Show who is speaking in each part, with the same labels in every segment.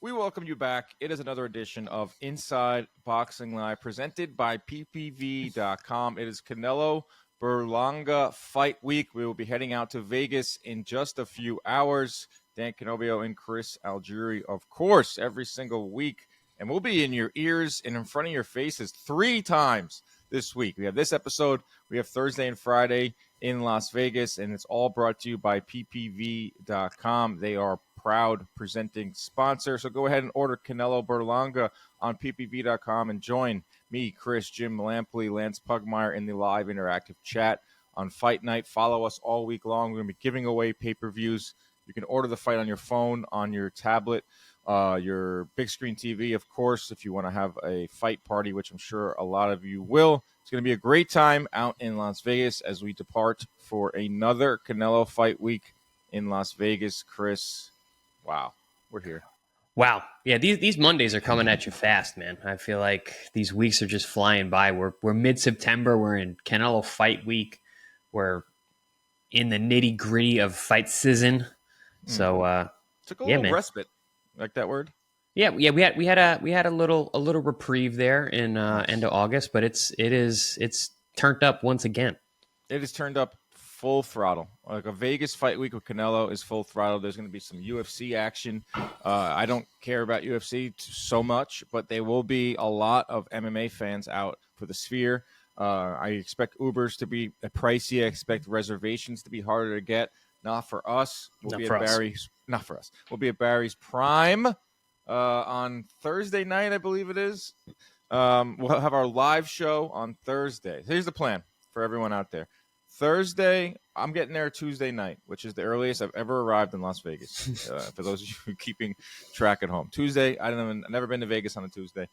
Speaker 1: We welcome you back. It is another edition of Inside Boxing Live presented by PPV.com. It is Canelo Berlanga Fight Week. We will be heading out to Vegas in just a few hours. Dan Canobio and Chris Algieri, of course, every single week. And we'll be in your ears and in front of your faces 3 times this week. We have this episode. We have Thursday and Friday in Las Vegas, and it's all brought to you by PPV.com. They are proud presenting sponsor. So go ahead and order Canelo Berlanga on PPV.com and join me, Chris, Jim Lampley, Lance Pugmire in the live interactive chat on Fight Night. Follow us all week long. We're going to be giving away pay-per-views. You can order the fight on your phone, on your tablet, your big screen TV, of course, if you want to have a fight party, which I'm sure a lot of you will. It's going to be a great time out in Las Vegas as we depart for another Canelo Fight Week in Las Vegas. Chris, wow, we're here.
Speaker 2: Wow. Yeah, these Mondays are coming at you fast, man. I feel like these weeks are just flying by. We're mid-September. We're in Canelo Fight Week. We're in the nitty-gritty of fight season. So
Speaker 1: took a little respite. Like that word?
Speaker 2: Yeah. We had a little reprieve there in end of August, but it's turned up once again.
Speaker 1: It is turned up full throttle. Like a Vegas Fight Week with Canelo is full throttle. There's going to be some UFC action. I don't care about UFC so much, but there will be a lot of MMA fans out for the Sphere. I expect Ubers to be pricey. I expect reservations to be harder to get. Not for us. We'll be at Barry's Prime on Thursday night, I believe it is. We'll have our live show on Thursday. Here's the plan for everyone out there. Thursday, I'm getting there Tuesday night, which is the earliest I've ever arrived in Las Vegas. For those of you keeping track at home. Tuesday, I've never been to Vegas on a Tuesday.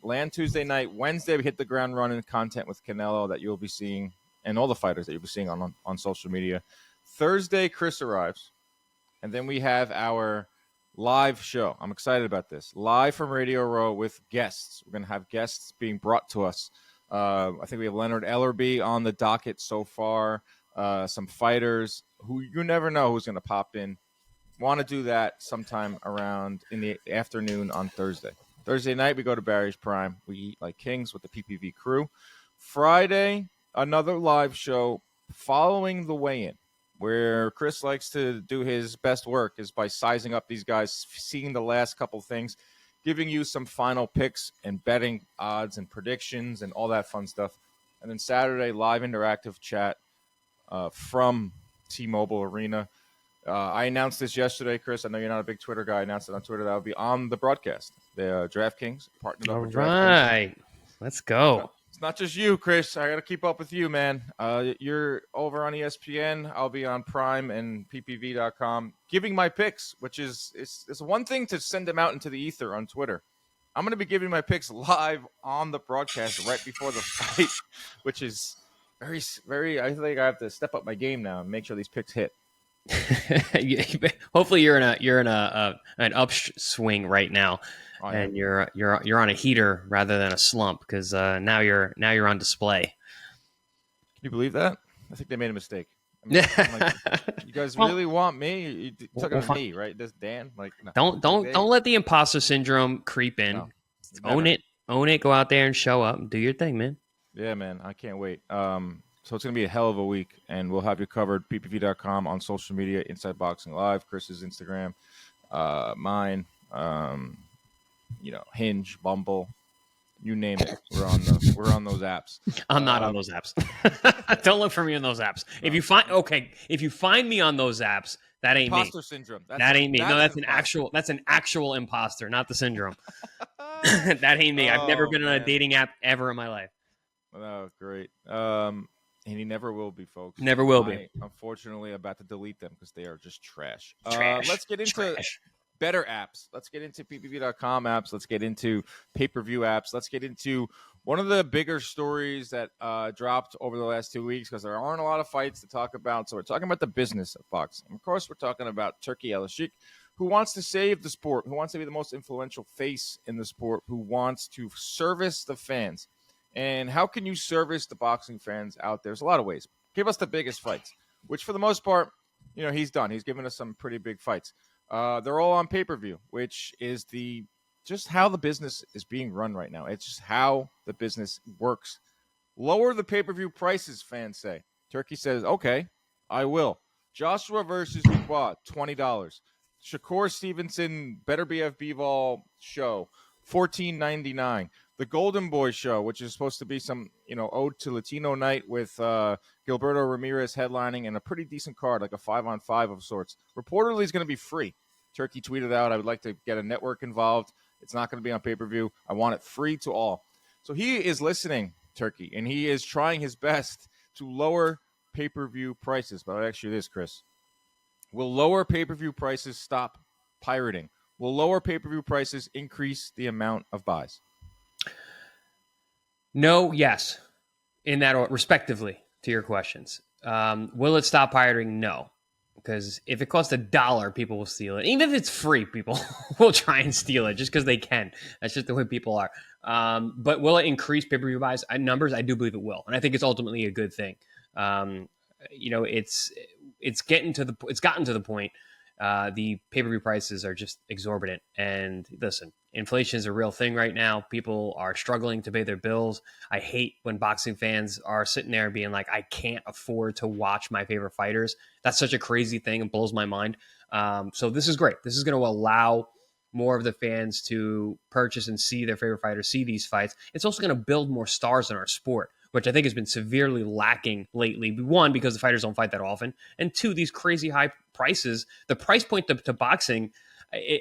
Speaker 1: Land Tuesday night. Wednesday, we hit the ground running content with Canelo that you'll be seeing, and all the fighters that you'll be seeing on social media. Thursday, Chris arrives, and then we have our live show. I'm excited about this. Live from Radio Row with guests. We're going to have guests being brought to us. I think we have Leonard Ellerby on the docket so far. Some fighters who you never know who's going to pop in. Want to do that sometime around in the afternoon on Thursday. Thursday night, we go to Barry's Prime. We eat like kings with the PPV crew. Friday, another live show following the weigh-in, where Chris likes to do his best work is by sizing up these guys, seeing the last couple things, giving you some final picks and betting odds and predictions and all that fun stuff. And then Saturday, live interactive chat from T-Mobile Arena. I announced this yesterday, Chris. I know you're not a big Twitter guy. I announced it on Twitter that I'll be on the broadcast. The DraftKings partnered up with DraftKings.
Speaker 2: All right. Let's go.
Speaker 1: It's not just you, Chris. I got to keep up with you, man. You're over on ESPN. I'll be on Prime and PPV.com giving my picks, which is it's one thing to send them out into the ether on Twitter. I'm going to be giving my picks live on the broadcast right before the fight, which is very, very – I think I have to step up my game now and make sure these picks hit.
Speaker 2: Hopefully you're in an upswing right now. And you're on a heater rather than a slump because now you're on display. Can
Speaker 1: you believe that? I think they made a mistake. I'm like, you guys really want me? You took it on me, right? This Dan, like no,
Speaker 2: don't let the imposter syndrome creep in. No, own it. Go out there and show up and do your thing, man.
Speaker 1: Yeah, man. I can't wait. So it's gonna be a hell of a week, and we'll have you covered. PPV.com on social media, Inside Boxing Live, Chris's Instagram, mine. Hinge, Bumble, you name it. We're on those apps.
Speaker 2: I'm not on those apps. Don't look for me on those apps. No. If you find me on those apps, that ain't
Speaker 1: imposter
Speaker 2: me.
Speaker 1: Syndrome.
Speaker 2: That ain't me. No, that's an actual imposter, not the syndrome. That ain't me. I've never been on a dating app ever in my life.
Speaker 1: Oh, great. And he never will be, folks.
Speaker 2: Never will be.
Speaker 1: Unfortunately, about to delete them because they are just trash.
Speaker 2: Trash.
Speaker 1: Let's get into better apps. Let's get into PPV.com apps. Let's get into pay-per-view apps. Let's get into one of the bigger stories that dropped over the last 2 weeks because there aren't a lot of fights to talk about. So we're talking about the business of boxing. Of course, we're talking about Turki Al-Sheikh, who wants to save the sport, who wants to be the most influential face in the sport, who wants to service the fans. And how can you service the boxing fans out there? There's a lot of ways. Give us the biggest fights, which for the most part, he's done. He's given us some pretty big fights. they're all on pay-per-view, which is just how the business is being run right now. It's just how the business works. Lower the pay-per-view prices, fans say. Turkey says, okay, I will. Joshua versus Dubois, $20. Shakur Stevenson, Beterbiev-Bivol show, $14.99. The Golden Boy show, which is supposed to be some, ode to Latino night with Gilberto Ramirez headlining and a pretty decent card, like a 5-on-5 of sorts. Reportedly is going to be free. Turkey tweeted out, I would like to get a network involved. It's not going to be on pay-per-view. I want it free to all. So he is listening, Turkey, and he is trying his best to lower pay-per-view prices. But I'll ask you this, Chris. Will lower pay-per-view prices stop pirating? Will lower pay-per-view prices increase the amount of buys?
Speaker 2: No, yes. In that order, respectively, to your questions. Will it stop pirating? No. Because if it costs $1, people will steal it. Even if it's free, people will try and steal it just because they can. That's just the way people are. But will it increase pay-per-view buys numbers? I do believe it will, and I think it's ultimately a good thing. It's gotten to the point. The pay-per-view prices are just exorbitant. And listen, inflation is a real thing right now. People are struggling to pay their bills. I hate when boxing fans are sitting there being like, I can't afford to watch my favorite fighters. That's such a crazy thing. It blows my mind. So this is great. This is going to allow more of the fans to purchase and see their favorite fighters, see these fights. It's also going to build more stars in our sport, which I think has been severely lacking lately. One, because the fighters don't fight that often. And two, these crazy high prices. The price point to boxing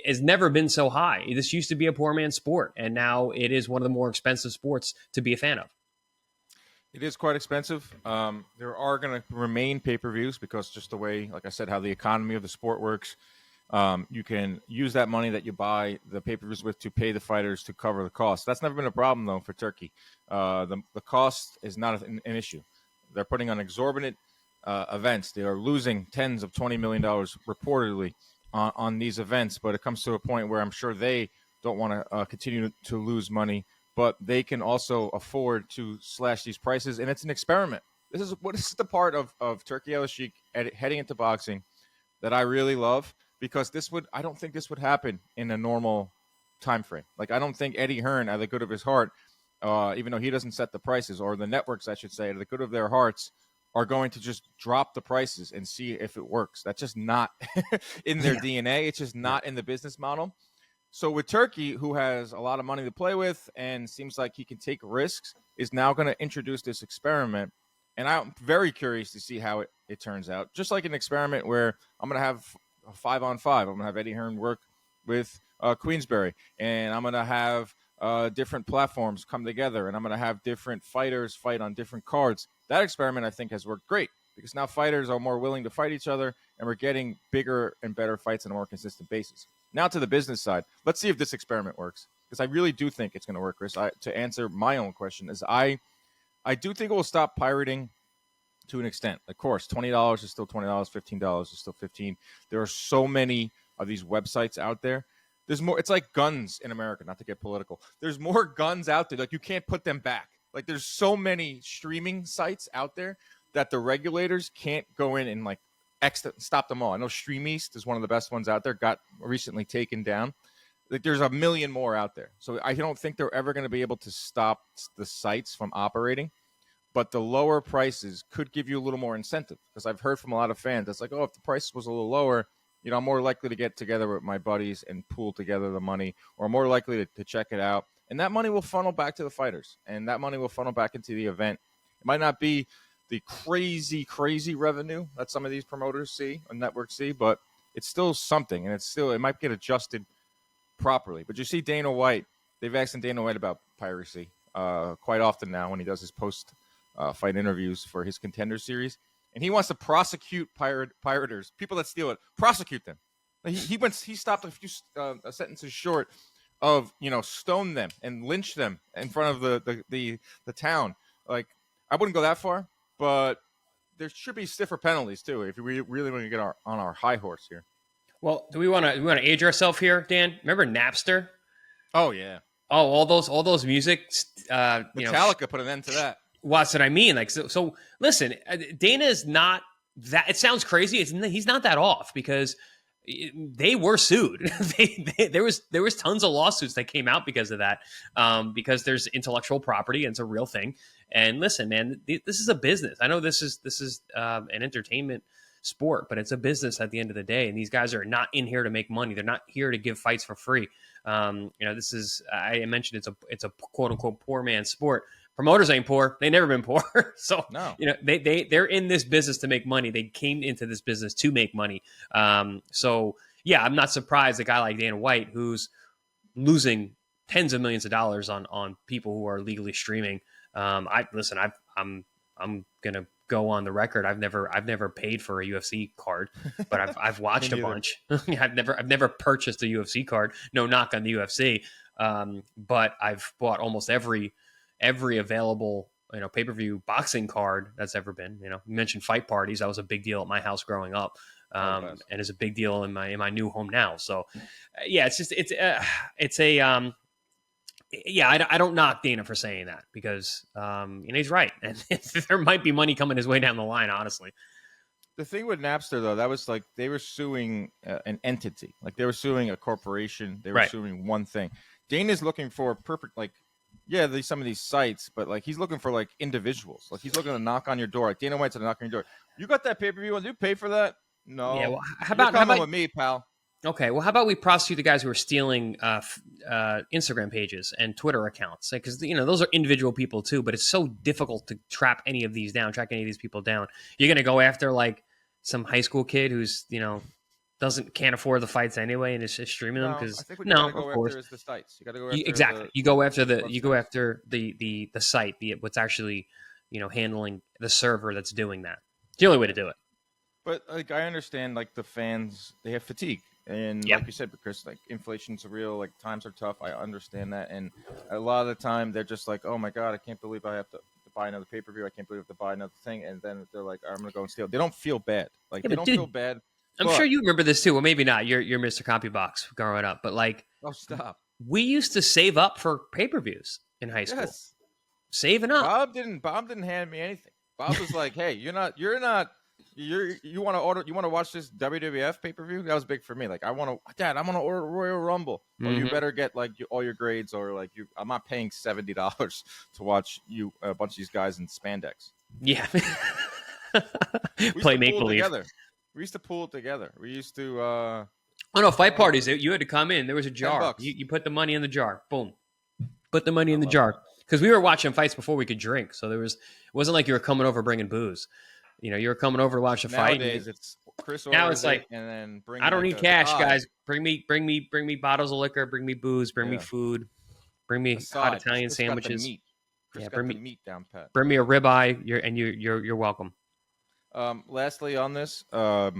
Speaker 2: has never been so high. This used to be a poor man's sport, and now it is one of the more expensive sports to be a fan of.
Speaker 1: It is quite expensive. There are going to remain pay-per-views because just the way, like I said, how the economy of the sport works. You can use that money that you buy the pay-per-views with to pay the fighters to cover the cost. That's never been a problem, though, for Turkey. The cost is not an issue. They're putting on exorbitant events. They are losing tens of $20 million reportedly on these events, but it comes to a point where I'm sure they don't want to continue to lose money, but they can also afford to slash these prices, and it's an experiment. This is the part of Turkey Al-Sheikh heading into boxing that I really love. Because I don't think this would happen in a normal time frame. Like, I don't think Eddie Hearn, out of the good of his heart, even though he doesn't set the prices, or the networks, I should say, out of the good of their hearts, are going to just drop the prices and see if it works. That's just not in their DNA. It's just not in the business model. So with Turkey, who has a lot of money to play with and seems like he can take risks, is now going to introduce this experiment. And I'm very curious to see how it turns out. Just like an experiment where I'm going to have a 5-on-5. I'm going to have Eddie Hearn work with Queensberry, and I'm going to have different platforms come together, and I'm going to have different fighters fight on different cards. That experiment, I think, has worked great because now fighters are more willing to fight each other, and we're getting bigger and better fights on a more consistent basis. Now to the business side. Let's see if this experiment works, because I really do think it's going to work, Chris. To answer my own question, is I do think it will stop pirating to an extent. Of course, $20 is still $20, $15 is still $15. There are so many of these websites out there. There's more. It's like guns in America, not to get political. There's more guns out there. Like, you can't put them back. Like, there's so many streaming sites out there that the regulators can't go in and stop them all. I know Stream East is one of the best ones out there, got recently taken down. Like, there's a million more out there. So I don't think they're ever going to be able to stop the sites from operating. But the lower prices could give you a little more incentive, because I've heard from a lot of fans that's like, oh, if the price was a little lower, I'm more likely to get together with my buddies and pool together the money, or more likely to check it out. And that money will funnel back to the fighters, and that money will funnel back into the event. It might not be the crazy, crazy revenue that some of these promoters see and networks see, but it's still something, and it might get adjusted properly. But you see Dana White, they've asked Dana White about piracy quite often now when he does his post-fight interviews for his Contender Series. And he wants to prosecute pirators, people that steal it, prosecute them. He stopped a few sentences short of, stone them and lynch them in front of the town. Like, I wouldn't go that far, but there should be stiffer penalties too if we really want to get on our high horse here.
Speaker 2: Well, do we want to age ourselves here, Dan? Remember Napster?
Speaker 1: Oh yeah.
Speaker 2: Oh, all those music.
Speaker 1: Metallica put an end to that.
Speaker 2: Well, that's what I mean. Like, so listen, Dana is not that. It sounds crazy. He's not that off, because they were sued. There was tons of lawsuits that came out because of that, because there's intellectual property and it's a real thing. And listen, man, this is a business. I know this is an entertainment sport, but it's a business at the end of the day. And these guys are not in here to make money. They're not here to give fights for free. This is, I mentioned it's a quote unquote poor man's sport. Promoters ain't poor. They've never been poor. So,
Speaker 1: No.
Speaker 2: They're in this business to make money. They came into this business to make money. So yeah, I'm not surprised a guy like Dana White, who's losing tens of millions of dollars on people who are legally streaming. I'm going to go on the record. I've never paid for a UFC card, but I've watched a bunch. I've never purchased a UFC card. No knock on the UFC. But I've bought almost every available, pay-per-view boxing card that's ever been. You mentioned fight parties. That was a big deal at my house growing up. And is a big deal in my new home now. So yeah, I don't knock Dana for saying that, because he's right, and there might be money coming his way down the line. Honestly,
Speaker 1: the thing with Napster though, that was like they were suing an entity, like they were suing a corporation. They were suing one thing. Dana's looking for perfect, like, yeah, some of these sites, but like he's looking for like individuals. Like he's looking to knock on your door. Like Dana White's to knock on your door. You got that pay-per-view? Did you pay for that? No.
Speaker 2: Yeah. Well, how
Speaker 1: about with me, pal?
Speaker 2: Okay. Well, how about we prosecute the guys who are stealing Instagram pages and Twitter accounts? Because those are individual people too. But it's so difficult to track any of these people down. You're gonna go after like some high school kid who's can't afford the fights anyway and is streaming them, because
Speaker 1: of course is the sites. You got to go after
Speaker 2: exactly. You go after the site, what's actually handling the server that's doing that. It's the only way to do it.
Speaker 1: But like I understand, like the fans, they have fatigue, and like you said, because like inflation's real, like times are tough. I understand that, and a lot of the time they're just like, oh my god, I can't believe I have to buy another pay-per-view. I can't believe I have to buy another thing, and then they're like, I'm gonna go and steal. They don't feel bad. Like they don't feel bad.
Speaker 2: I'm sure you remember this too. Well, maybe not. You're Mr. Copybox growing up, but like,
Speaker 1: oh stop.
Speaker 2: We used to save up for pay-per-views in high school.
Speaker 1: Yes.
Speaker 2: Saving up.
Speaker 1: Bob didn't hand me anything. Bob was like, hey, you want to watch this WWF pay-per-view? That was big for me. Like, Dad, I want to order Royal Rumble. Mm-hmm. Well, you better get like all your grades, or like I'm not paying $70 to watch a bunch of these guys in spandex.
Speaker 2: Yeah. Play make believe.
Speaker 1: We used to pool it together. We used to.
Speaker 2: Oh no, fight parties. You had to come in. There was a jar. You put the money in the jar. Boom. Put the money in the jar. Because we were watching fights before we could drink, so it wasn't like you were coming over bringing booze. You were coming over to watch a fight.
Speaker 1: Nowadays, it's Chris.
Speaker 2: Now it's like,
Speaker 1: and then bring.
Speaker 2: I don't need cash, guys. Bring me bottles of liquor. Bring me booze. Bring me food. Bring me hot Italian sandwiches.
Speaker 1: Chris got the meat down pat.
Speaker 2: Bring me a ribeye. You're welcome.
Speaker 1: Lastly on this, like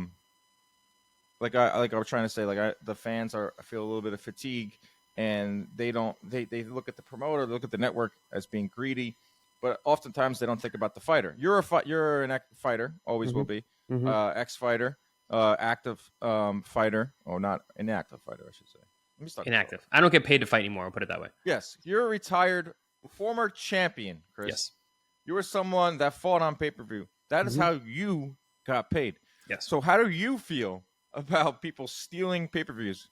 Speaker 1: I was trying to say, the fans I feel a little bit of fatigue, and they look at the promoter, they look at the network as being greedy, but oftentimes they don't think about the fighter. You're an active fighter, always will be, ex-fighter, active fighter, or not inactive fighter, I should say. Let me start.
Speaker 2: Inactive. I don't get paid to fight anymore. I'll put it that way.
Speaker 1: Yes, you're a retired former champion, Chris.
Speaker 2: Yes,
Speaker 1: you were someone that fought on pay-per-view. That is how you got paid.
Speaker 2: Yes.
Speaker 1: So how do you feel about people stealing pay-per-views?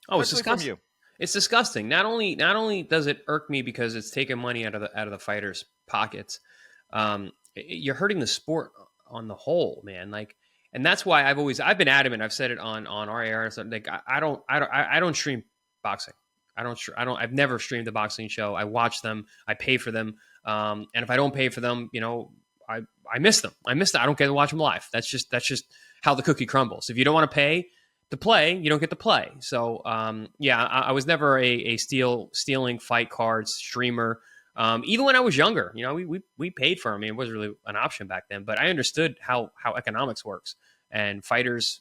Speaker 2: Oh, it's disgusting. It's disgusting. Not only does it irk me because it's taking money out of the fighters' pockets, you're hurting the sport on the whole, man. Like, and that's why I've been adamant. I've said it on our air. Like, I don't stream boxing. I've never streamed the boxing show. I watch them. I pay for them. And if I don't pay for them, I miss them. I don't get to watch them live. That's just how the cookie crumbles. If you don't want to pay to play, you don't get to play. So, I was never a stealing fight cards streamer. Even when I was younger, we paid for them. I mean, it wasn't really an option back then, but I understood how economics works, and fighters,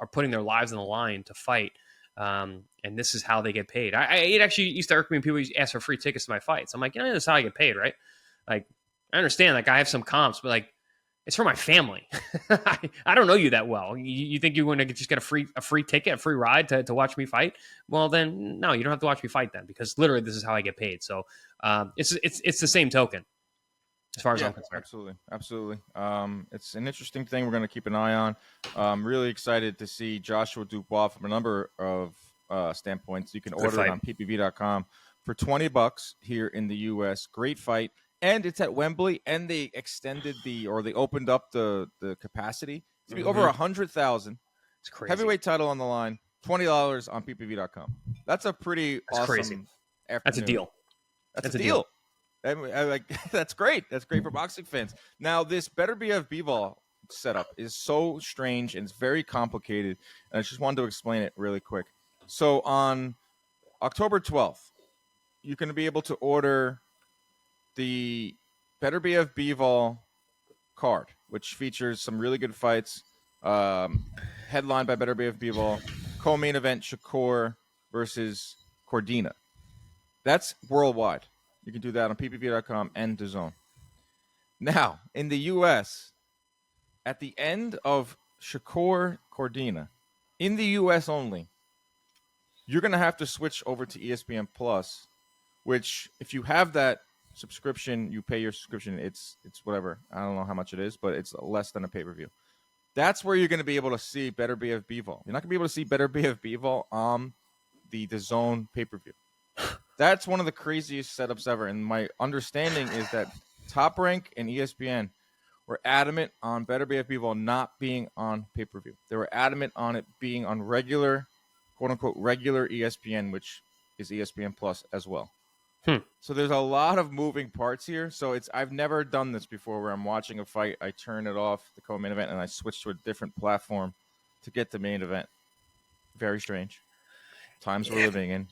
Speaker 2: are putting their lives on the line to fight. And this is how they get paid. It actually used to irk me when people ask for free tickets to my fights. I'm like, this is how I get paid, right? Like, I understand, like, I have some comps, but like, it's for my family. I don't know you that well. You think you're going to just get a free ticket, a free ride to watch me fight? Well, then no, you don't have to watch me fight then, because literally this is how I get paid. So it's the same token. as far as
Speaker 1: Yeah,
Speaker 2: I'm concerned.
Speaker 1: absolutely. It's an interesting thing we're going to keep an eye on. I'm really excited to see Joshua Dubois from a number of standpoints. You can
Speaker 2: Good
Speaker 1: order it
Speaker 2: fight.
Speaker 1: on PPV.com for $20 here in the U.S. Great fight, and it's at Wembley, and they opened up the capacity to be over 100,000.
Speaker 2: It's crazy.
Speaker 1: Heavyweight title on the line, $20 on PPV.com. That's a pretty awesome
Speaker 2: crazy.
Speaker 1: afternoon.
Speaker 2: That's a deal.
Speaker 1: That's a deal. That's great. That's great for boxing fans. Now, this Beterbiev-Bivol setup is so strange and it's very complicated. And I just wanted to explain it really quick. So on October 12th, you're going to be able to order the Beterbiev-Bivol card, which features some really good fights. Headlined by Beterbiev-Bivol, co-main event Shakur versus Cordina. That's worldwide. You can do that on ppv.com and DAZN. Now, in the U.S., at the end of Shakur Cordina, in the U.S. only, you're going to have to switch over to ESPN Plus, which if you have that subscription, you pay your subscription, it's whatever. I don't know how much it is, but it's less than a pay-per-view. That's where you're going to be able to see Beterbiev-Bivol. You're not going to be able to see Beterbiev-Bivol on the DAZN pay-per-view. That's one of the craziest setups ever. And my understanding is that Top Rank and ESPN were adamant on Beterbiev-Bivol not being on pay-per-view. They were adamant on it being on regular, quote-unquote, regular ESPN, which is ESPN Plus as well. So there's a lot of moving parts here. So I've never done this before where I'm watching a fight, I turn it off, the co-main event, and I switch to a different platform to get the main event. Very strange. Times we're living in.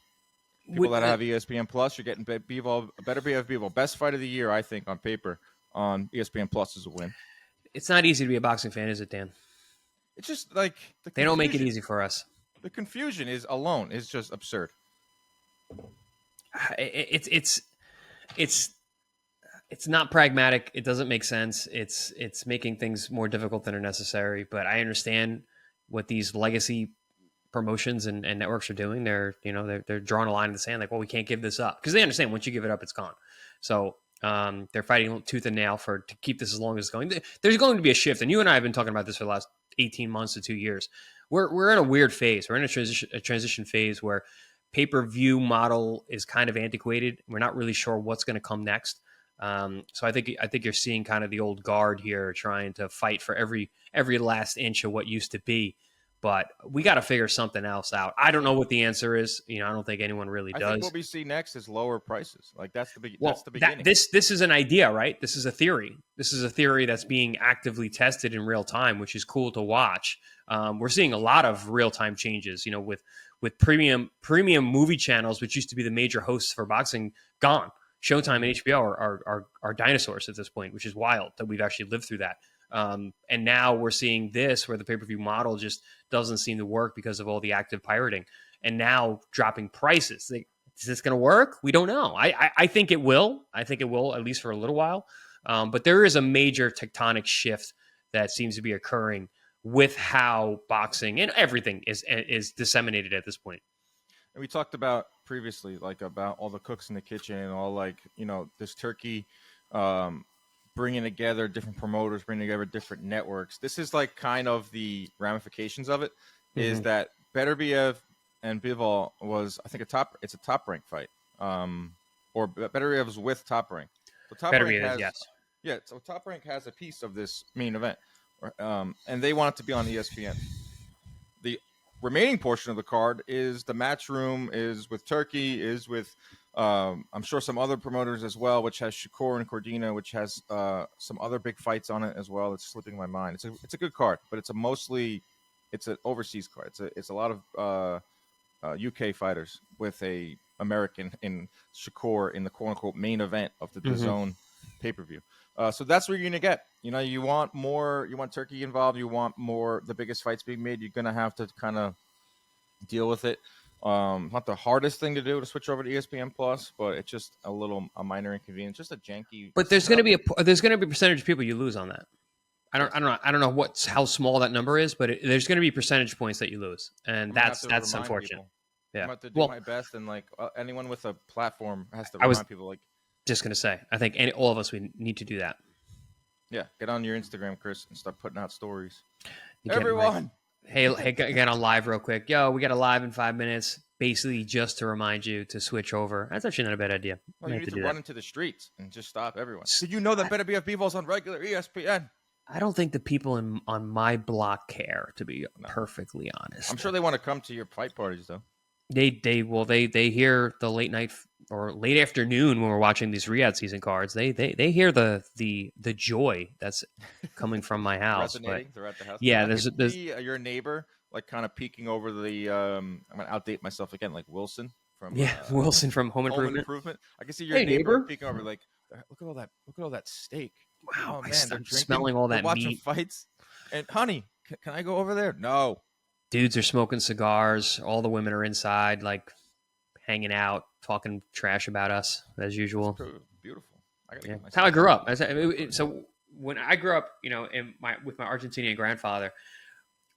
Speaker 1: People that have ESPN Plus, you're getting Beterbiev-Bivol. Best fight of the year, I think, on paper on ESPN Plus is a win.
Speaker 2: It's not easy to be a boxing fan, is it, Dan?
Speaker 1: It's just like
Speaker 2: they don't make it easy for us.
Speaker 1: The confusion is just absurd.
Speaker 2: It's not pragmatic. It doesn't make sense. It's making things more difficult than are necessary. But I understand what these legacy promotions and networks are doing. They're drawing a line in the sand, like, well, we can't give this up, because they understand once you give it up, it's gone. So they're fighting tooth and nail to keep this as long as it's going. There's going to be a shift, and you and I have been talking about this for the last 18 months to 2 years. We're in a weird phase. We're in a transition phase where pay-per-view model is kind of antiquated. We're not really sure what's going to come next. So I think you're seeing kind of the old guard here trying to fight for every last inch of what used to be. But we got to figure something else out. I don't know what the answer is. I don't think anyone really does.
Speaker 1: I think what we see next is lower prices. Like that's the beginning.
Speaker 2: This is an idea, right? This is a theory. This is a theory that's being actively tested in real time, which is cool to watch. We're seeing a lot of real time changes. With premium movie channels, which used to be the major hosts for boxing, gone. Showtime and HBO are dinosaurs at this point, which is wild that we've actually lived through that. And now we're seeing this where the pay-per-view model just doesn't seem to work because of all the active pirating, and now dropping prices. Is this going to work? We don't know. I think it will. I think it will, at least for a little while. But there is a major tectonic shift that seems to be occurring with how boxing and everything is disseminated at this point.
Speaker 1: And we talked about previously, about all the cooks in the kitchen and all this Turkey, bringing together different promoters, bringing together different networks. This is kind of the ramifications of it. Is that Beterbiev and Bivol was, I think, it's a Top Rank fight, or Beterbiev was with Top Rank. So Top Rank has, yes, yeah. So Top Rank has a piece of this main event, and they want it to be on ESPN. The remaining portion of the card is the match room, is with Turkey, is with I'm sure some other promoters as well, which has Shakur and Cordina, which has some other big fights on it as well. It's slipping my mind. It's a good card, but it's an overseas card. It's a lot of UK fighters with a American in Shakur in the quote unquote main event of the DAZN pay-per-view. So that's what you're gonna get. You want more. You want Turkey involved. You want more. The biggest fights being made. You're gonna have to kind of deal with it. Not the hardest thing to do to switch over to ESPN Plus, but it's just a minor inconvenience, just a janky.
Speaker 2: But there's going to be a percentage of people you lose on that. I don't know how small that number is, but there's going to be percentage points that you lose, and that's unfortunate.
Speaker 1: People. Yeah. I'm about to do my best, and anyone with a platform has to remind people
Speaker 2: Just gonna say, I think all of us we need to do that.
Speaker 1: Yeah, get on your Instagram, Chris, and start putting out stories.
Speaker 2: You
Speaker 1: Everyone.
Speaker 2: Hey, get on live real quick. Yo, we got a live in 5 minutes. Basically, just to remind you to switch over. That's actually not a bad idea.
Speaker 1: Well, you need to run into the streets and just stop everyone. Did you know that Beterbiev-Bivol's on regular ESPN?
Speaker 2: I don't think the people on my block care, to be perfectly honest.
Speaker 1: I'm sure they want to come to your fight parties, though.
Speaker 2: They hear the late night or late afternoon when we're watching these Riyadh season cards. They hear the joy that's coming from my house.
Speaker 1: Resonating throughout the house.
Speaker 2: Yeah,
Speaker 1: there's your neighbor like kind of peeking over the. I'm gonna outdate myself again, like Wilson from
Speaker 2: Wilson from Home Improvement.
Speaker 1: I can see your neighbor peeking over, like, look at all that steak.
Speaker 2: Wow,
Speaker 1: oh, man,
Speaker 2: I'm smelling all that
Speaker 1: watching
Speaker 2: meat.
Speaker 1: Fights. And honey, can I go over there? No.
Speaker 2: Dudes are smoking cigars. All the women are inside, like hanging out, talking trash about us as usual.
Speaker 1: Beautiful.
Speaker 2: That's how I grew up. So when I grew up, with my Argentinian grandfather,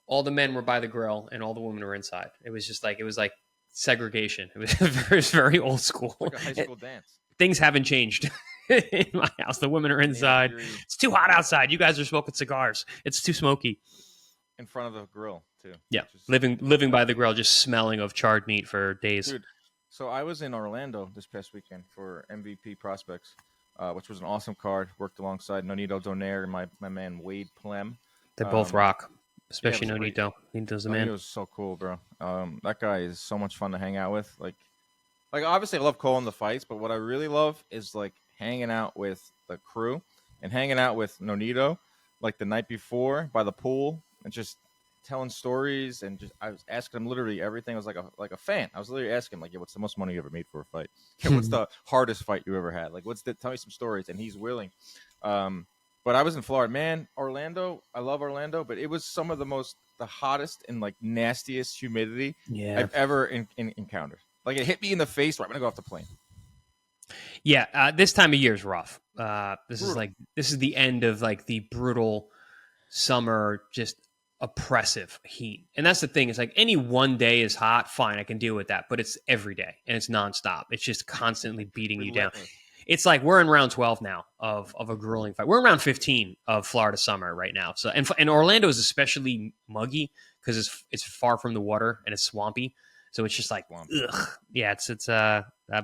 Speaker 2: all the men were by the grill and all the women were inside. It was like segregation. It was very old school.
Speaker 1: Like a high school dance.
Speaker 2: Things haven't changed in my house. The women are inside. It's too hot outside. You guys are smoking cigars. It's too smoky.
Speaker 1: In front of the grill too.
Speaker 2: Yeah, living by the grill, just smelling of charred meat for days.
Speaker 1: Dude, so I was in Orlando this past weekend for MVP Prospects, which was an awesome card. Worked alongside Nonito Donaire and my man Wade Plem.
Speaker 2: They both rock, especially Nonito. Nonito's the man.
Speaker 1: He was so cool, bro. That guy is so much fun to hang out with. Like obviously I love calling the fights, but what I really love is like hanging out with the crew and hanging out with Nonito like the night before by the pool. And just telling stories, and I was asking him literally everything. I was like a fan. I was literally asking him, like, yeah, what's the most money you ever made for a fight? Yeah, what's the hardest fight you ever had? Like, tell me some stories. And he's willing. But I was in Florida, man. Orlando, I love Orlando, but it was some of the hottest and like nastiest humidity I've ever encountered. Like it hit me in the face right when I got off the plane.
Speaker 2: Yeah, this time of year is rough. This is the end of like the brutal summer, just oppressive heat. And that's the thing. It's like any one day is hot, fine, I can deal with that. But it's every day and it's nonstop. It's just constantly beating you down. It's like we're in round 12 now of a grueling fight. We're in round 15 of Florida summer right now. So and Orlando is especially muggy because it's far from the water and it's swampy. So it's just like, ugh. Yeah,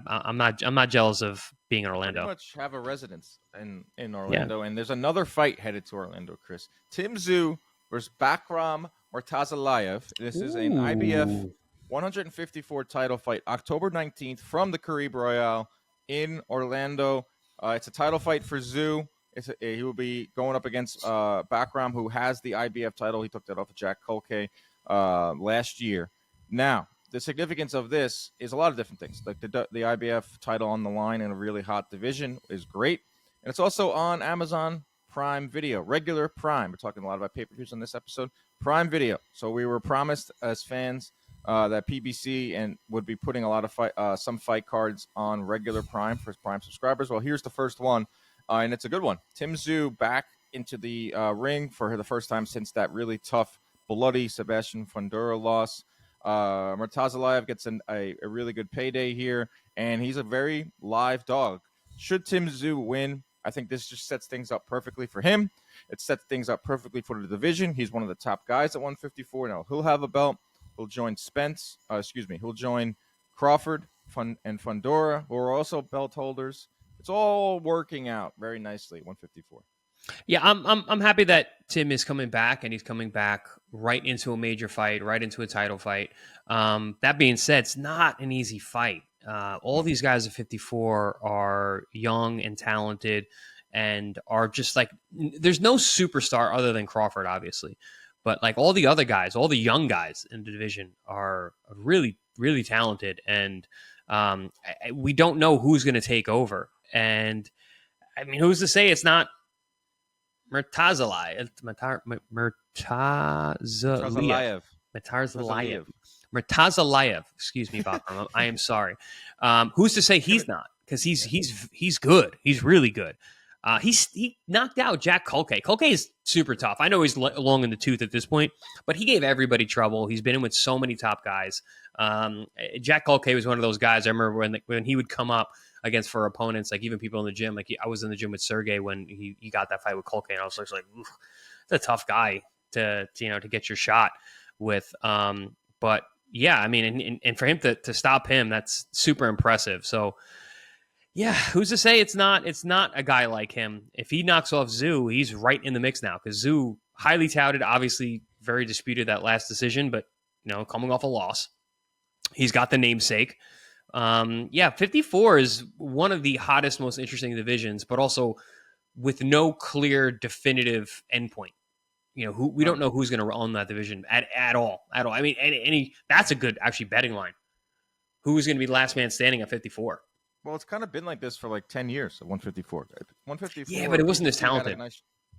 Speaker 2: I'm not jealous of being in Orlando.
Speaker 1: Pretty much have a residence in Orlando, and there's another fight headed to Orlando, Chris. Tszyu versus Bakram Mertazaliev. This is an IBF 154 title fight, October 19th from the Caribe Royale in Orlando. It's a title fight for Tszyu. He will be going up against Bakram, who has the IBF title. He took that off of Jack Colque last year. Now, the significance of this is a lot of different things. Like the IBF title on the line in a really hot division is great. And it's also on Amazon Prime Video, regular Prime. We're talking a lot about pay-per-views on this episode. Prime Video. So we were promised as fans that PBC and would be putting a lot of some fight cards on regular Prime for Prime subscribers. Well, here's the first one, and it's a good one. Tszyu back into the ring for the first time since that really tough, bloody Sebastian Fundora loss. Mertazaliev gets a really good payday here, and he's a very live dog. Should Tszyu win, I think this just sets things up perfectly for him. It sets things up perfectly for the division. He's one of the top guys at 154. Now, he'll have a belt. He'll join He'll join Crawford and Fundora, who are also belt holders. It's all working out very nicely at 154.
Speaker 2: Yeah, I'm happy that Tim is coming back, and he's coming back right into a major fight, right into a title fight. That being said, it's not an easy fight. All these guys at 54 are young and talented and are just like, there's no superstar other than Crawford, obviously. But like all the other guys, all the young guys in the division are really, really talented. And we don't know who's going to take over. And I mean, who's to say it's not Mertazaliev. Excuse me, Bob. I am sorry. Who's to say he's not? Because he's good. He's really good. He knocked out Jack Colque. Colque is super tough. I know he's long in the tooth at this point, but he gave everybody trouble. He's been in with so many top guys. Jack Colque was one of those guys. I remember when he would come up against for opponents, like even people in the gym. Like I was in the gym with Sergey when he got that fight with Colkane. I was just like, it's a tough guy to get your shot with. But yeah, I mean, and for him to stop him, that's super impressive. So yeah, who's to say it's not a guy like him? If he knocks off Tszyu, he's right in the mix now, because Tszyu, highly touted, obviously very disputed that last decision, but coming off a loss, he's got the namesake. 54 is one of the hottest, most interesting divisions, but also with no clear definitive endpoint. We don't know who's going to own that division at all. I mean, any that's a good actually betting line. Who's going to be the last man standing at 54?
Speaker 1: Well, it's kind of been like this for like 10 years at 154. 154.
Speaker 2: Yeah, but it wasn't as talented.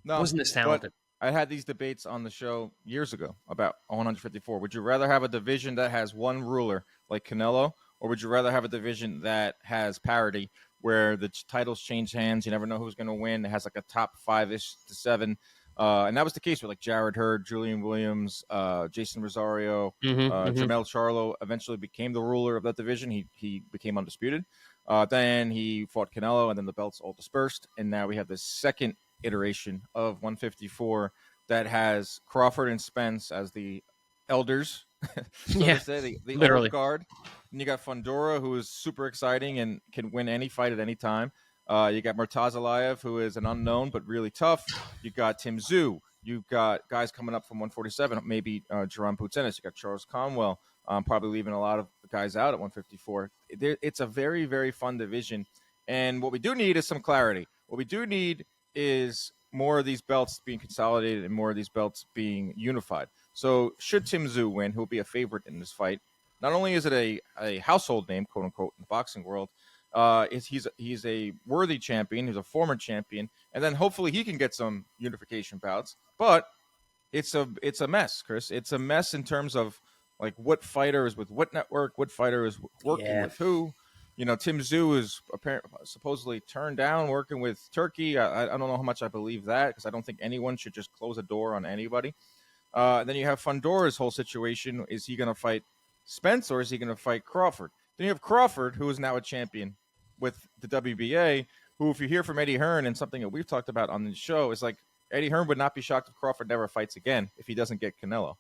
Speaker 1: No,
Speaker 2: it wasn't as talented.
Speaker 1: I had these debates on the show years ago about 154. Would you rather have a division that has one ruler like Canelo, or would you rather have a division that has parity where the titles change hands? You never know who's going to win. It has like a top 5-ish to 7. And that was the case with like Jared Hurd, Julian Williams, Jason Rosario, Jermell Charlo eventually became the ruler of that division. He became undisputed. Then he fought Canelo, and then the belts all dispersed. And now we have the second iteration of 154 that has Crawford and Spence as the elders, to say, the
Speaker 2: literally
Speaker 1: old guard. And you got Fundora, who is super exciting and can win any fight at any time. You got Mertazaliev, who is an unknown but really tough. You got Tszyu. You got guys coming up from 147, maybe Jerome Putenis. You got Charles Conwell. Probably leaving a lot of guys out at 154. It's a very, very fun division. And what we do need is some clarity. What we do need is more of these belts being consolidated and more of these belts being unified. So should Tszyu win, who'll be a favorite in this fight, not only is it a household name, quote unquote, in the boxing world, he's a worthy champion. He's a former champion, and then hopefully he can get some unification bouts. But it's a mess, Chris. It's a mess in terms of like what fighter is with what network, what fighter is working with who. Tszyu is supposedly turned down working with Turkey. I don't know how much I believe that, because I don't think anyone should just close a door on anybody. Then you have Fundora's whole situation. Is he going to fight Spence or is he going to fight Crawford? Then you have Crawford, who is now a champion with the WBA, who, if you hear from Eddie Hearn, and something that we've talked about on the show, is like Eddie Hearn would not be shocked if Crawford never fights again if he doesn't get Canelo.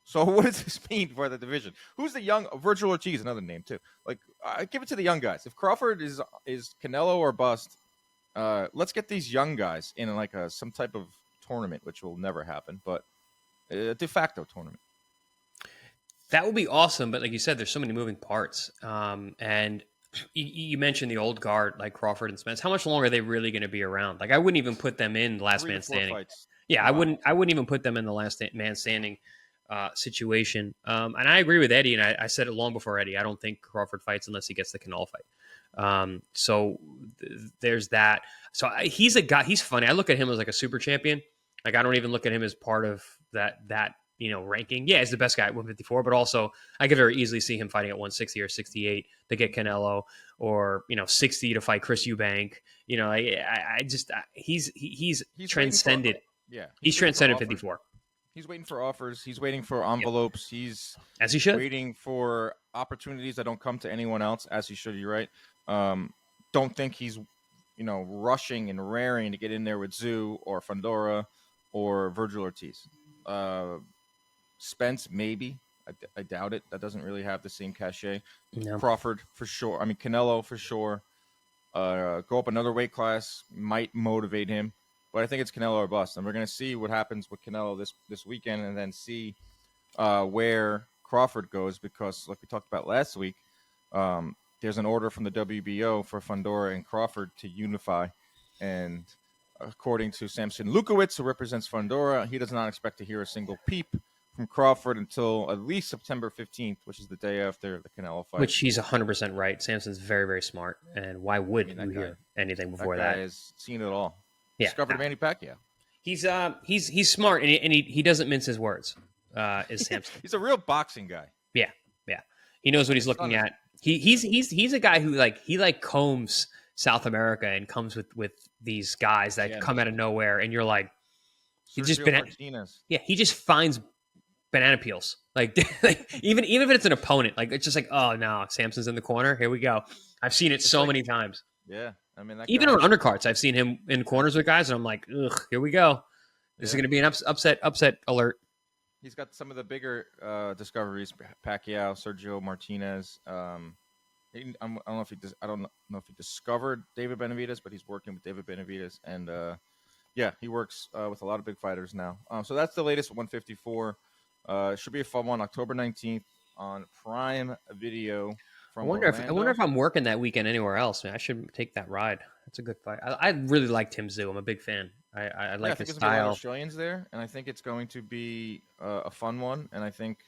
Speaker 1: So what does this mean for the division? Who's the young Virgil Ortiz? Another name too. Like, I give it to the young guys. If Crawford is Canelo or bust, let's get these young guys in like some type of tournament, which will never happen, but a de facto tournament.
Speaker 2: That would be awesome, but like you said, there's so many moving parts. And you mentioned the old guard like Crawford and Spence. How much longer are they really going to be around? Like, I wouldn't even put them in last man standing. Fights. Yeah, wow. I wouldn't even put them in the last man standing situation. And I agree with Eddie, and I said it long before Eddie. I don't think Crawford fights unless he gets the Canelo fight. So there's that. So he's a guy. He's funny. I look at him as like a super champion. Like, I don't even look at him as part of that ranking. Yeah, he's the best guy at 154, but also I could very easily see him fighting at 160 or 68 to get Canelo, or 60 to fight Chris Eubank. He's transcended. He's transcended 54.
Speaker 1: He's waiting for offers. He's waiting for envelopes.
Speaker 2: Yep.
Speaker 1: He's
Speaker 2: as he should
Speaker 1: waiting for opportunities that don't come to anyone else, as he should. You're right. Don't think he's rushing and raring to get in there with Tszyu or Fundora or Virgil Ortiz. Spence, maybe. I doubt it. That doesn't really have the same cachet. No. Crawford, for sure. I mean, Canelo, for sure. Go up another weight class might motivate him. But I think it's Canelo or bust. And we're going to see what happens with Canelo this weekend, and then see where Crawford goes. Because, like we talked about last week, there's an order from the WBO for Fundora and Crawford to unify. And according to Samson Lukowitz, who represents Fundora, he does not expect to hear a single peep from Crawford until at least September 15th, which is the day after the Canelo fight.
Speaker 2: Which he's 100% right. Samson's very, very smart. And why would you hear anything before that?
Speaker 1: That guy has seen it all. Yeah. Discovered Manny Pacquiao.
Speaker 2: He's smart, and he doesn't mince his words, is Samson.
Speaker 1: He's a real boxing guy.
Speaker 2: Yeah. He knows what he's looking at. He's a guy who he combs South America and comes with these guys that come out of nowhere, and you're like, he just finds banana peels. Like, even if it's an opponent, like it's just like, oh no, Samson's in the corner. Here we go. I've seen it
Speaker 1: It's
Speaker 2: so
Speaker 1: like,
Speaker 2: many times.
Speaker 1: yeah, I mean that
Speaker 2: Even
Speaker 1: guy.
Speaker 2: on undercards, I've seen him in corners with guys, and I'm like, ugh, here we go. This is
Speaker 1: Yeah.
Speaker 2: going to be an upset alert.
Speaker 1: He's got some of the bigger discoveries: Pacquiao, Sergio Martinez. I don't know if I don't know if he discovered David Benavidez, but he's working with David Benavidez, and yeah, he works with a lot of big fighters now. So that's the latest 154. Should be a fun one, October 19th on Prime Video from Orlando.
Speaker 2: I wonder if I'm working that weekend anywhere else. Man, I should take that ride. That's a good fight. I really like Tszyu. I'm a big fan. I like
Speaker 1: I
Speaker 2: his
Speaker 1: think there's gonna be a lot of
Speaker 2: style.
Speaker 1: Australians there, and I think it's going to be a fun one. And I think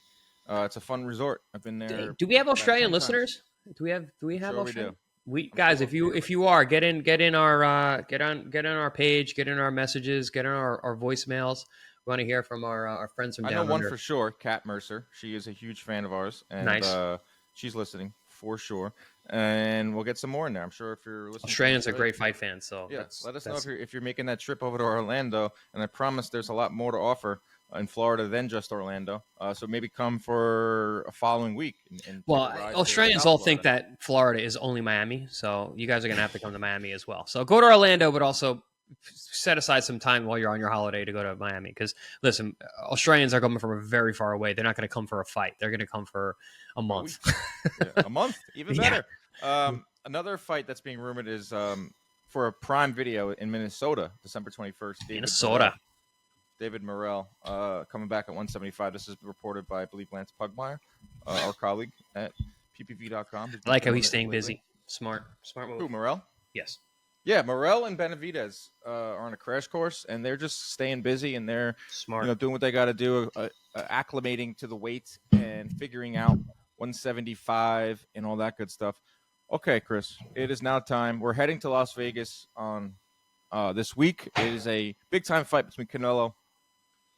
Speaker 1: it's a fun resort. I've been there.
Speaker 2: Do we have
Speaker 1: about
Speaker 2: Australian
Speaker 1: 10 times.
Speaker 2: listeners? Do we have
Speaker 1: Sure we
Speaker 2: Australian?
Speaker 1: do.
Speaker 2: We
Speaker 1: I'm
Speaker 2: guys,
Speaker 1: sure
Speaker 2: if you are, get in our get on our page, get in our messages, get in our voicemails. We want to hear from our friends from
Speaker 1: I
Speaker 2: down
Speaker 1: know one
Speaker 2: under.
Speaker 1: for sure, Kat Mercer. She is a huge fan of ours, and
Speaker 2: Nice.
Speaker 1: she's listening for sure. And we'll get some more in there. I'm sure if you're listening,
Speaker 2: Australians are great fight fans, so
Speaker 1: Yeah, let us know
Speaker 2: that's-
Speaker 1: if you're making that trip over to Orlando. And I promise there's a lot more to offer in Florida than just Orlando. So maybe come for a following week. And
Speaker 2: Well,
Speaker 1: take a ride to
Speaker 2: Australians
Speaker 1: South
Speaker 2: all think
Speaker 1: Florida.
Speaker 2: that Florida is only Miami, so you guys are gonna have to come to Miami as well. So go to Orlando, but also set aside some time while you're on your holiday to go to Miami. Because listen, Australians are coming from very far away. They're not going to come for a fight. They're going to come for a month.
Speaker 1: Yeah, a month, even
Speaker 2: Yeah.
Speaker 1: better. Another fight that's being rumored is for a Prime Video in Minnesota, December 21st.
Speaker 2: Minnesota.
Speaker 1: David Morrell coming back at 175. This is reported by, I believe, Lance Pugmire, our colleague at PPV.com.
Speaker 2: I like how he's staying busy. Smart
Speaker 1: Who,
Speaker 2: move.
Speaker 1: Morrell?
Speaker 2: Yes.
Speaker 1: Yeah, Morrell and Benavidez are on a crash course, and they're just staying busy, and they're
Speaker 2: Smart.
Speaker 1: doing what they got to do, acclimating to the weight and figuring out 175 and all that good stuff. Okay, Chris, it is now time. We're heading to Las Vegas on this week. It is a big-time fight between Canelo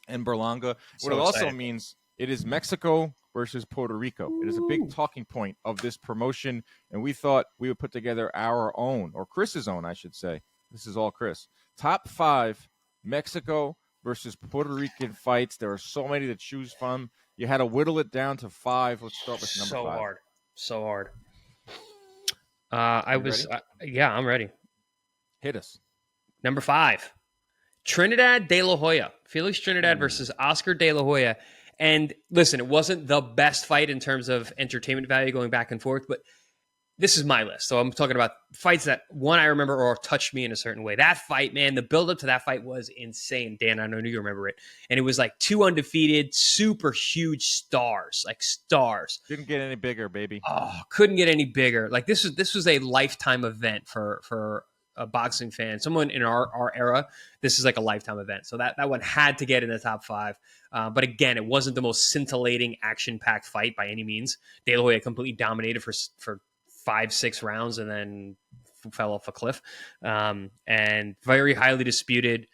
Speaker 1: and Berlanga.
Speaker 2: So
Speaker 1: what it also
Speaker 2: excited.
Speaker 1: means, it is Mexico versus Puerto Rico. It is a big talking point of this promotion, and we thought we would put together our own, or Chris's own, I should say. This is all Chris. Top 5 Mexico versus Puerto Rican fights. There are so many to choose from. You had to whittle it down to 5. Let's start with number 5.
Speaker 2: So hard.
Speaker 1: You
Speaker 2: I'm ready.
Speaker 1: Hit us.
Speaker 2: Number 5, Trinidad De La Hoya. Felix Trinidad versus Oscar De La Hoya. And listen, it wasn't the best fight in terms of entertainment value going back and forth, but this is my list. So I'm talking about fights that, one, I remember or touched me in a certain way. That fight, man, the buildup to that fight was insane. Dan, I know you remember it. And it was like 2 undefeated, super huge stars, like stars.
Speaker 1: Didn't get any bigger, baby.
Speaker 2: Oh, couldn't get any bigger. Like this was a lifetime event for a boxing fan, someone in our era. This is like a lifetime event. So that one had to get in the top 5. But again, it wasn't the most scintillating, action-packed fight by any means. De La Hoya completely dominated for 5-6 rounds and then fell off a cliff. And very highly disputed.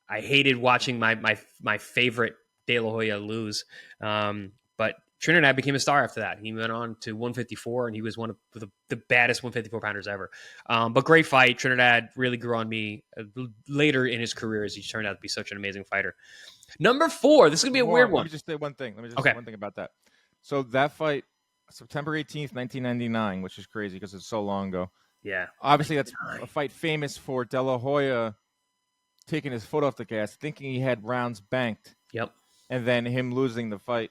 Speaker 2: I hated watching my favorite De La Hoya lose. But Trinidad became a star after that. He went on to 154, and he was one of the baddest 154-pounders ever. But great fight. Trinidad really grew on me later in his career as he turned out to be such an amazing fighter. Number 4, this is going to be a weird one.
Speaker 1: Let me just say one thing. Say one thing about that. So that fight, September 18th, 1999, which is crazy because it's so long ago.
Speaker 2: Yeah.
Speaker 1: Obviously, that's a fight famous for De La Hoya taking his foot off the gas, thinking he had rounds banked.
Speaker 2: Yep.
Speaker 1: And then him losing the fight.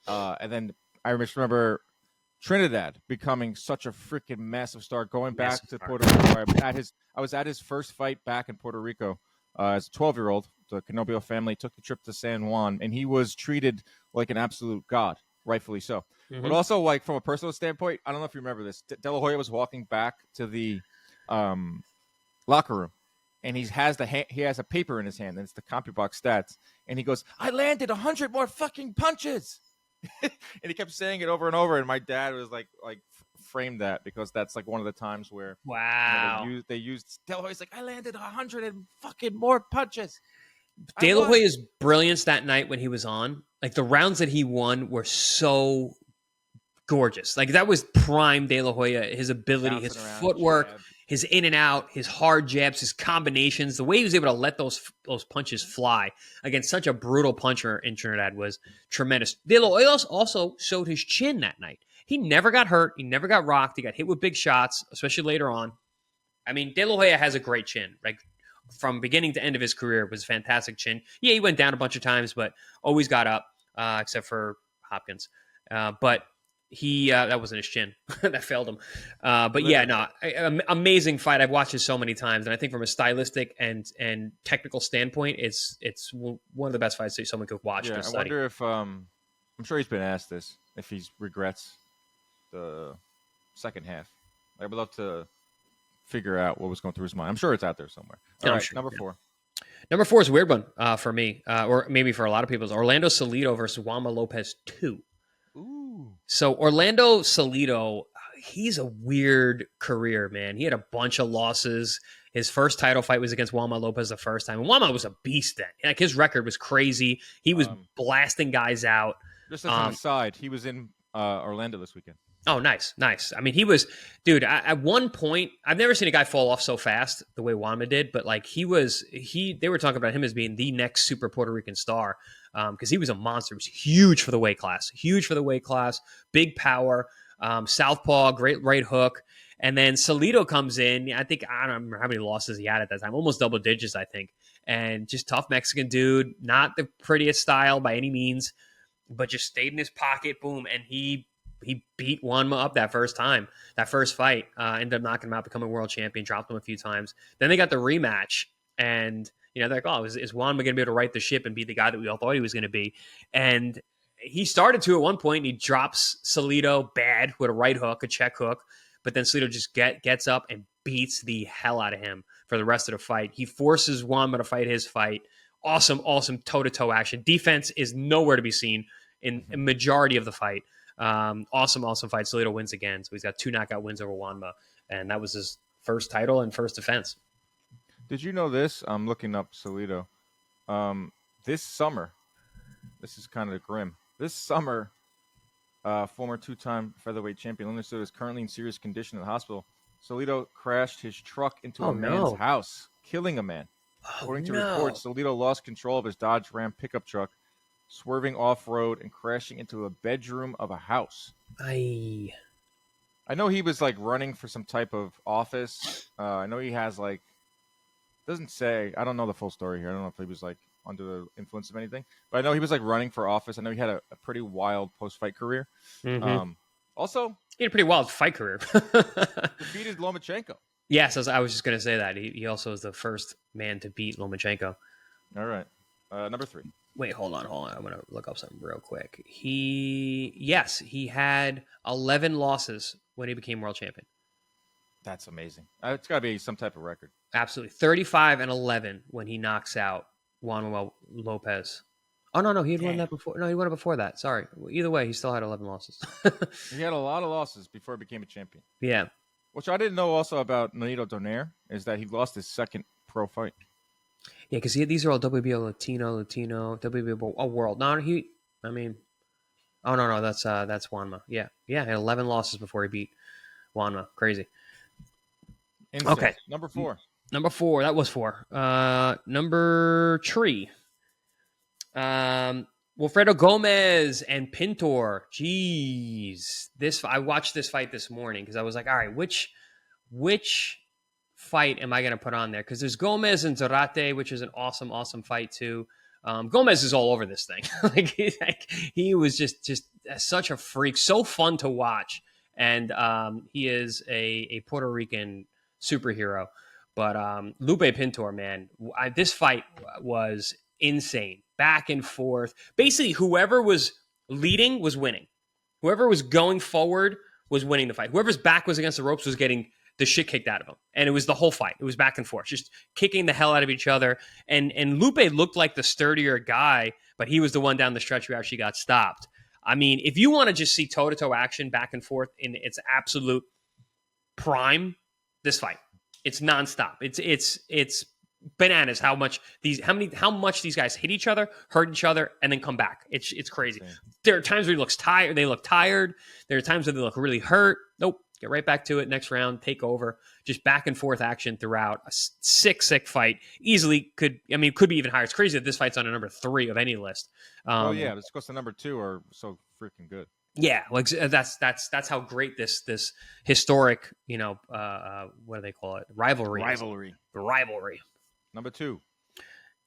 Speaker 1: And then I just remember Trinidad becoming such a freaking massive star, going back to Puerto Rico. I was at his first fight back in Puerto Rico as a 12-year-old. The Canelo family took the trip to San Juan, and he was treated like an absolute god, rightfully so.
Speaker 2: Mm-hmm.
Speaker 1: But also, like from a personal standpoint, I don't know if you remember this. De La Hoya was walking back to the locker room, and he has a paper in his hand, and it's the CompuBox stats, and he goes, "I landed 100 more fucking punches." And he kept saying it over and over, and my dad was like framed that because that's like one of the times where they used De La Hoya's like, "I landed 100 and fucking more punches."
Speaker 2: De La Hoya's brilliance that night when he was on, like the rounds that he won were so gorgeous. Like that was prime De La Hoya. His ability, his footwork, his in and out, his hard jabs, his combinations, the way he was able to let those punches fly against such a brutal puncher in Trinidad was tremendous. De La Hoya also showed his chin that night. He never got hurt. He never got rocked. He got hit with big shots, especially later on. I mean, De La Hoya has a great chin. Like, from beginning to end of his career, it was a fantastic chin. Yeah, he went down a bunch of times, but always got up, except for Hopkins. But he that wasn't his chin. That failed him. But yeah, no, amazing fight. I've watched it so many times, and I think from a stylistic and technical standpoint, it's one of the best fights that someone could watch.
Speaker 1: Yeah, I wonder if I'm sure he's been asked this, if he regrets the second half. I would love to figure out what was going through his mind. I'm sure it's out there somewhere. All right, number 4.
Speaker 2: Number 4 is a weird one for me, or maybe for a lot of people. It's Orlando Salido versus Juanma Lopez 2.
Speaker 1: Ooh.
Speaker 2: So Orlando Salido, he's a weird career, man. He had a bunch of losses. His first title fight was against Juanma Lopez the first time. And Juanma was a beast then. Like, his record was crazy. He was blasting guys out.
Speaker 1: Just as an aside, he was in Orlando this weekend.
Speaker 2: Oh, nice. I mean, he was, dude, at one point, I've never seen a guy fall off so fast the way Juanma did, but like they were talking about him as being the next super Puerto Rican star because he was a monster. He was huge for the weight class, big power, southpaw, great right hook. And then Salido comes in. I don't remember how many losses he had at that time, almost double digits, I think. And just tough Mexican dude, not the prettiest style by any means, but just stayed in his pocket, boom, and he beat Juanma up that first fight, ended up knocking him out, becoming world champion, dropped him a few times. Then they got the rematch, and they're like, oh, is Juanma going to be able to right the ship and be the guy that we all thought he was going to be? And he started to at one point, and he drops Salido bad with a right hook, a check hook, but then Salido just gets up and beats the hell out of him for the rest of the fight. He forces Juanma to fight his fight. Awesome toe-to-toe action. Defense is nowhere to be seen in a majority of the fight. Awesome fight. Salido wins again. So he's got 2 knockout wins over Juanma, and that was his first title and first defense.
Speaker 1: Did you know this? I'm looking up Salido. This summer, this is kind of grim. This summer, former 2-time featherweight champion Linda Salido is currently in serious condition in the hospital. Salido crashed his truck into a man's house, killing a man. According to reports, Salido lost control of his Dodge Ram pickup truck, swerving off-road and crashing into a bedroom of a house. I know he was, like, running for some type of office. I know he has, like, doesn't say. I don't know the full story here. I don't know if he was, like, under the influence of anything. But I know he was, like, running for office. I know he had a pretty wild post-fight career.
Speaker 2: Mm-hmm.
Speaker 1: Also,
Speaker 2: he had a pretty wild fight career.
Speaker 1: defeated Lomachenko.
Speaker 2: Yes, I was just going to say that. He also was the first man to beat Lomachenko.
Speaker 1: All right. Number 3.
Speaker 2: Wait, hold on. I'm going to look up something real quick. He had 11 losses when he became world champion.
Speaker 1: That's amazing. It's got to be some type of record.
Speaker 2: Absolutely. 35-11 when he knocks out Juanma Lopez. Oh, no, he had won that before. No, he won it before that. Sorry. Either way, he still had 11 losses.
Speaker 1: He had a lot of losses before he became a champion.
Speaker 2: Yeah.
Speaker 1: Which I didn't know also about Nonito Donaire is that he lost his second pro fight.
Speaker 2: Yeah, because these are all WBO Latino, WBO World. No, that's Juanma. Yeah, he had 11 losses before he beat Juanma. Crazy.
Speaker 1: Insane. Okay. Number 4.
Speaker 2: That was 4. Number 3. Wilfredo Gomez and Pintor. Jeez. I watched this fight this morning because I was like, all right, which fight am I going to put on there? Because there's Gomez and Zarate, which is an awesome fight too. Gomez is all over this thing. He was just such a freak, so fun to watch. And he is a Puerto Rican superhero. But Lupe Pintor, man, this fight was insane. Back and forth. Basically, whoever was leading was winning. Whoever was going forward was winning the fight. Whoever's back was against the ropes was getting the shit kicked out of him. And it was the whole fight. It was back and forth, just kicking the hell out of each other. And Lupe looked like the sturdier guy, but he was the one down the stretch who actually got stopped. I mean, if you want to just see toe-to-toe action back and forth in its absolute prime, this fight. It's nonstop. It's bananas how much these guys hit each other, hurt each other, and then come back. It's crazy. There are times where they look tired. There are times where they look really hurt. Nope. Get right back to it next round, take over, just back and forth action throughout. A sick fight. Easily could be even higher. It's crazy that this fight's on a number 3 of any list.
Speaker 1: It's because the number 2 are so freaking good.
Speaker 2: Yeah, like that's how great this historic, what do they call it? Rivalry. The rivalry.
Speaker 1: Number 2.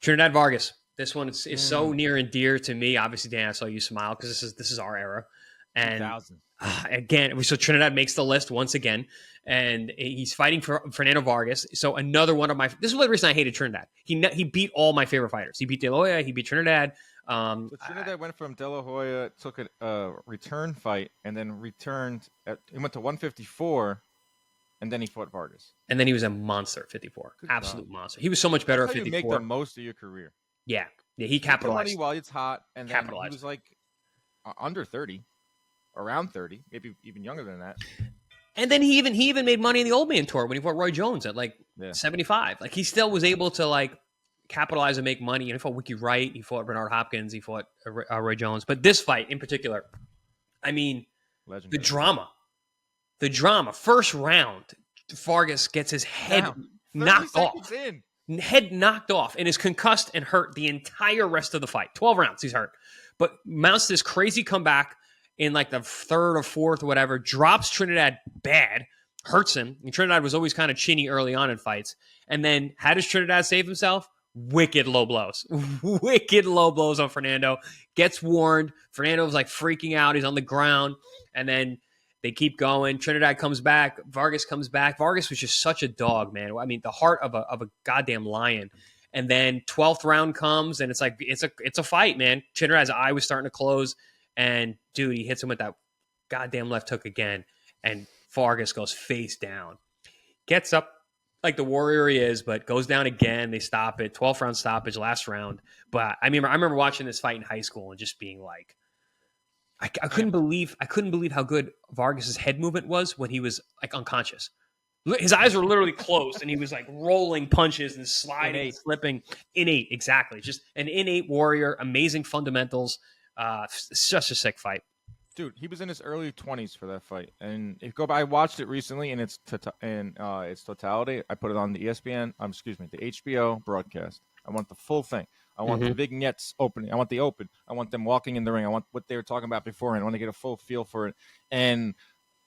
Speaker 2: Trinidad Vargas. This one is so near and dear to me. Obviously, Dan, I saw you smile because this is our era. And
Speaker 1: 2000.
Speaker 2: Again, so Trinidad makes the list once again, and he's fighting for Fernando Vargas. So another one of my. This is one of the reason I hated Trinidad. He beat all my favorite fighters. He beat De La Hoya. He beat Trinidad.
Speaker 1: So Trinidad went from De La Hoya, took a return fight, and then returned. He went to 154, and then he fought Vargas.
Speaker 2: And then he was a monster at 54. Absolute monster. He was so much better at 54.
Speaker 1: You make the most of your career.
Speaker 2: Yeah, he capitalized.
Speaker 1: Money while it's hot, and then he was like under 30. Around 30, maybe even younger than that.
Speaker 2: And then he even made money in the Old Man Tour when he fought Roy Jones at 75. Like he still was able to capitalize and make money. And he fought Wiki Wright, he fought Bernard Hopkins, he fought Roy Jones. But this fight in particular, I mean, legendary. The drama. First round, Vargas gets his head knocked off. Head knocked off and is concussed and hurt the entire rest of the fight. 12 rounds, he's hurt. But mounts this crazy comeback in the 3rd or 4th or whatever, drops Trinidad bad, hurts him. And Trinidad was always kind of chinny early on in fights. And then how does Trinidad save himself? Wicked low blows. Wicked low blows on Fernando. Gets warned. Fernando was freaking out. He's on the ground. And then they keep going. Trinidad comes back. Vargas comes back. Vargas was just such a dog, man. I mean, the heart of a goddamn lion. And then 12th round comes, and it's a fight, man. Trinidad's eye was starting to close. And, dude, he hits him with that goddamn left hook again. And Vargas goes face down. Gets up like the warrior he is, but goes down again. They stop it. 12th round stoppage, last round. But I remember watching this fight in high school and just being like, I couldn't believe how good Vargas's head movement was when he was unconscious. His eyes were literally closed, and he was rolling punches and sliding, slipping. Innate, exactly. Just an innate warrior, amazing fundamentals. Such a sick fight,
Speaker 1: dude. He was in his early 20s for that fight, and I watched it recently in its totality. I put it on the ESPN. The HBO broadcast. I want the full thing. I want the vignettes opening. I want the open. I want them walking in the ring. I want what they were talking about beforehand. I want to get a full feel for it. And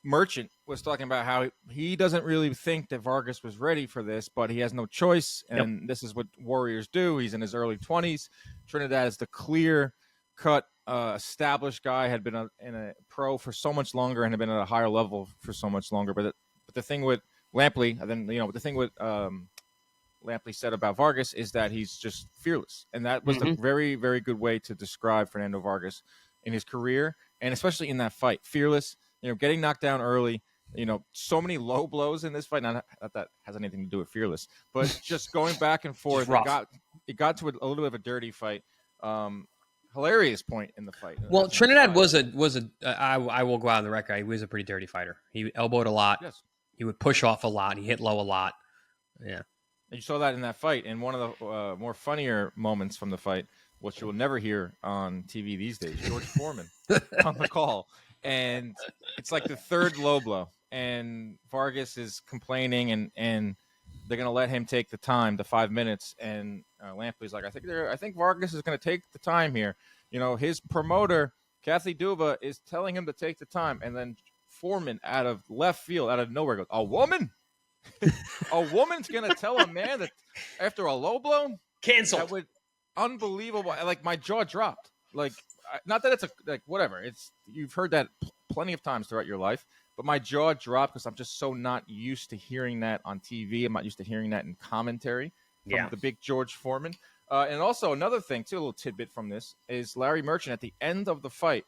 Speaker 1: Merchant was talking about how he doesn't really think that Vargas was ready for this, but he has no choice, and this is what warriors do. He's in his early 20s. Trinidad is the clear-cut, established guy, had been in a pro for so much longer and had been at a higher level for so much longer. But the thing with Lampley, and then the thing with Lampley said about Vargas is that he's just fearless, and that was a very, very good way to describe Fernando Vargas in his career, and especially in that fight. Fearless, getting knocked down early. So many low blows in this fight. Not that has anything to do with fearless, but just going back and forth. It got to a little bit of a dirty fight. Hilarious point in the fight.
Speaker 2: Well, Trinidad was I will go out on the record. He was a pretty dirty fighter. He elbowed a lot. Yes. He would push off a lot. He hit low a lot. Yeah. And
Speaker 1: you saw that in that fight. And one of the more funnier moments from the fight, which you will never hear on TV these days, George Foreman on the call. And it's like the third low blow. And Vargas is complaining, and they're going to let him take the time, the 5 minutes. And Lampley's like, I think Vargas is going to take the time here. His promoter, Kathy Duva, is telling him to take the time. And then Foreman, out of left field, out of nowhere, goes, a woman? A woman's going to tell a man that after a low blow?
Speaker 2: Canceled.
Speaker 1: That would, unbelievable. My jaw dropped. Not that it's whatever. You've heard that plenty of times throughout your life. But my jaw dropped because I'm just so not used to hearing that on TV. I'm not used to hearing that in commentary from the big George Foreman. And also another thing, too, a little tidbit from this, is Larry Merchant at the end of the fight,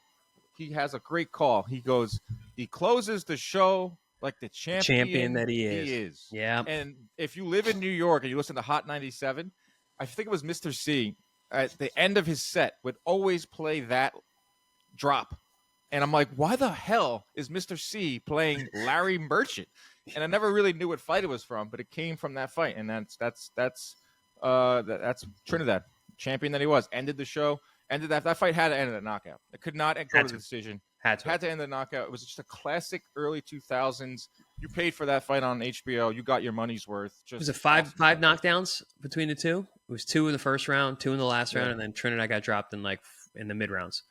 Speaker 1: he has a great call. He closes the show like the champion
Speaker 2: that he is. Yeah.
Speaker 1: And if you live in New York and you listen to Hot 97, I think it was Mr. C, at the end of his set, would always play that drop. And I'm like, why the hell is Mr. C playing Larry Merchant? And I never really knew what fight it was from, but it came from that fight. And that's Trinidad, champion that he was. Ended the show. That fight had to end in a knockout. It could not go to the decision.
Speaker 2: Had to.
Speaker 1: Had to end the knockout. It was just a classic early 2000s. You paid for that fight on HBO. You got your money's worth. Just
Speaker 2: Was it
Speaker 1: awesome
Speaker 2: five
Speaker 1: stuff.
Speaker 2: knockdowns between the two? It was 2 in the first round, 2 in the last round,
Speaker 1: Yeah.
Speaker 2: and then Trinidad got dropped in the mid rounds.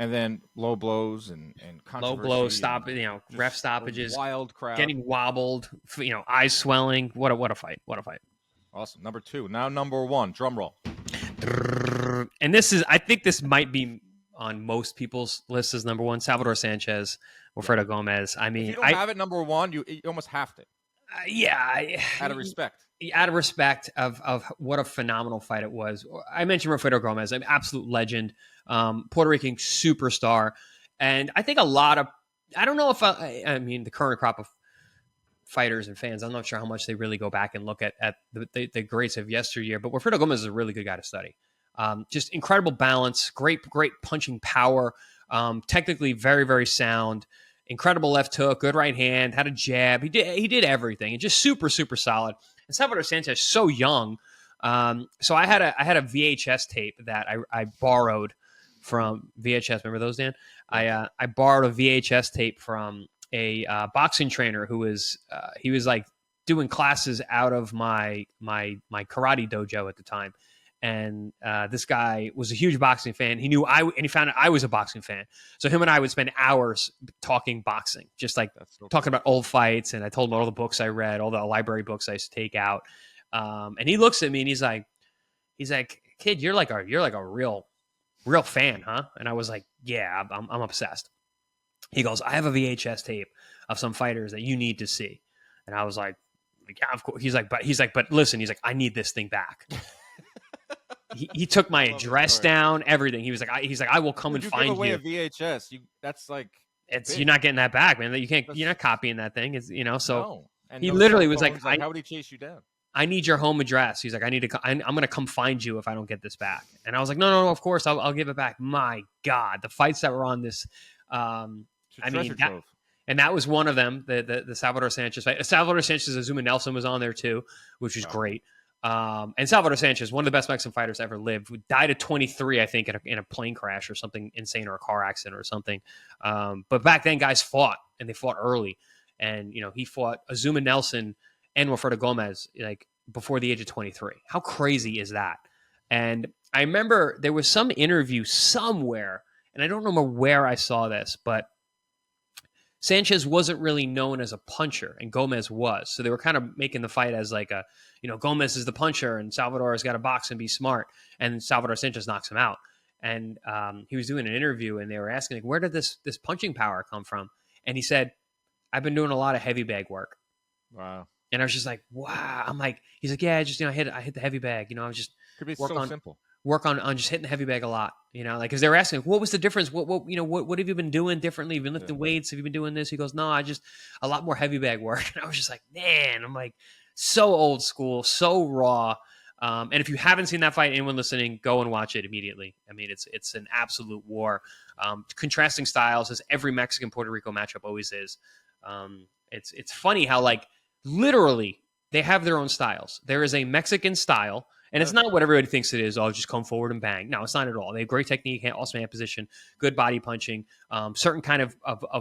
Speaker 1: And then low blows and
Speaker 2: Low
Speaker 1: controversy.
Speaker 2: blows,
Speaker 1: and
Speaker 2: ref
Speaker 1: just
Speaker 2: stoppages,
Speaker 1: a wild crowd.
Speaker 2: getting wobbled, eyes swelling. What a fight! What a fight!
Speaker 1: Awesome. Number 2. Now number 1. Drum roll.
Speaker 2: And I think this might be on most people's list as number 1. Salvador Sanchez, Wilfredo Gomez. I mean,
Speaker 1: If you don't have it number 1, you almost have to. Out of respect.
Speaker 2: Out of respect of what a phenomenal fight it was. I mentioned Wilfredo Gomez, an absolute legend, Puerto Rican superstar. And I think a lot of, I don't know if I mean, the current crop of fighters and fans, I'm not sure how much they really go back and look at the greats of yesteryear, but Wilfredo Gomez is a really good guy to study. Just incredible balance, great punching power, technically very, very sound, incredible left hook, good right hand, had a jab. He did everything, and just super, super solid. And Salvador Sanchez, so young. So I had a VHS tape that I borrowed from VHS. Remember those, Dan? I borrowed a VHS tape from a boxing trainer who was he was like doing classes out of my karate dojo at the time. And this guy was a huge boxing fan. He knew and he found out I was a boxing fan. So him and I would spend hours talking boxing, just like talking about old fights. And I told him all the books I read, all the library books I used to take out. And he looks at me and he's like, kid, you're like a real fan, huh? And I was like, yeah, I'm obsessed. He goes, I have a VHS tape of some fighters that you need to see. And I was like, yeah, of course. He's like, but listen, I need this thing back. He took my address down, everything. He's like, I will come and find you.
Speaker 1: Give away a VHS. That's like,
Speaker 2: you're not getting that back, man. You're not copying that thing. It's, so
Speaker 1: no. And
Speaker 2: he literally was like,
Speaker 1: how would he chase you down?
Speaker 2: I need your home address. He's like, I'm going to come find you if I don't get this back. And I was like, no, of course I'll give it back. My God, the fights that were on this, that was one of them, the Salvador Sanchez fight. Salvador Sanchez, Azuma Nelson was on there too, which was great. And Salvador Sanchez, one of the best Mexican fighters ever lived, who died at 23, I think, in a plane crash or something insane, or a car accident or something. But back then, guys fought, and they fought early. And, he fought Azuma Nelson and Wilfredo Gomez, like, before the age of 23. How crazy is that? And I remember there was some interview somewhere, and I don't remember where I saw this, but Sanchez wasn't really known as a puncher, and Gomez was. So they were kind of making the fight as like Gomez is the puncher, and Salvador has got to box and be smart, and Salvador Sanchez knocks him out. And he was doing an interview, and they were asking, like, where did this punching power come from? And he said, I've been doing a lot of heavy bag work.
Speaker 1: Wow.
Speaker 2: And I was just like, wow. I'm like, he's like, yeah, I just, I hit the heavy bag. I was just
Speaker 1: could be simple.
Speaker 2: Work on just hitting the heavy bag a lot, like, because they were asking, what was the difference? What have you been doing differently? Have you been lifting weights? Have you been doing this? He goes, no, I just a lot more heavy bag work. And I was just like, man, I'm like, so old school, so raw. And if you haven't seen that fight, anyone listening, go and watch it immediately. I mean, it's an absolute war. Contrasting styles, as every Mexican Puerto Rico matchup always is. It's funny how, like, literally they have their own styles. There is a Mexican style. And it's not what everybody thinks it is. Oh, just come forward and bang. No, it's not at all. They have great technique, awesome hand position, good body punching, certain kind of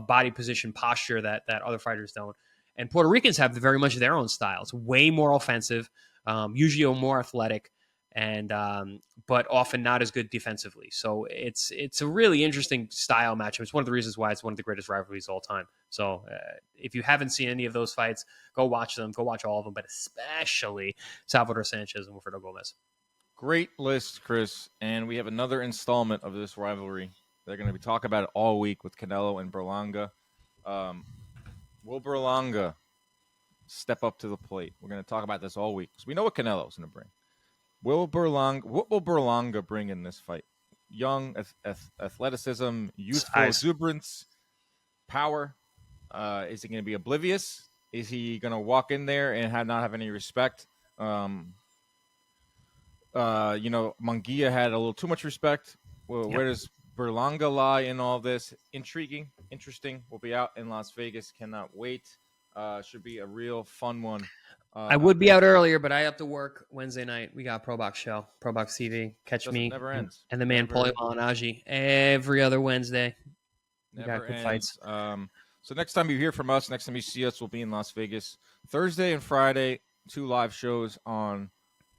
Speaker 2: body position posture that other fighters don't. And Puerto Ricans have very much their own style. It's way more offensive, usually more athletic, and but often not as good defensively. So it's a really interesting style matchup. It's one of the reasons why it's one of the greatest rivalries of all time. So if you haven't seen any of those fights, go watch them. Go watch all of them, but especially Salvador Sanchez and Wilfredo Gomez.
Speaker 1: Great list, Chris. And we have another installment of this rivalry. They're going to be talking about it all week with Canelo and Berlanga. Will Berlanga step up to the plate? We're going to talk about this all week because we know what Canelo's going to bring. What will Berlanga bring in this fight? Young, athleticism, youthful exuberance, power. Is he going to be oblivious? Is he going to walk in there and not have any respect? Munguia had a little too much respect. Well, Where does Berlanga lie in all this? Intriguing, interesting. We'll be out in Las Vegas. Cannot wait. Should be a real fun one.
Speaker 2: I would be out earlier, but I have to work Wednesday night. We got Pro Box show, Pro Box TV. Catch me
Speaker 1: never ends.
Speaker 2: and the man Paulie Malignaggi every other Wednesday. We
Speaker 1: Never
Speaker 2: got good
Speaker 1: ends.
Speaker 2: fights.
Speaker 1: So next time you hear from us, next time you see us, we'll be in Las Vegas Thursday and Friday. 2 live shows on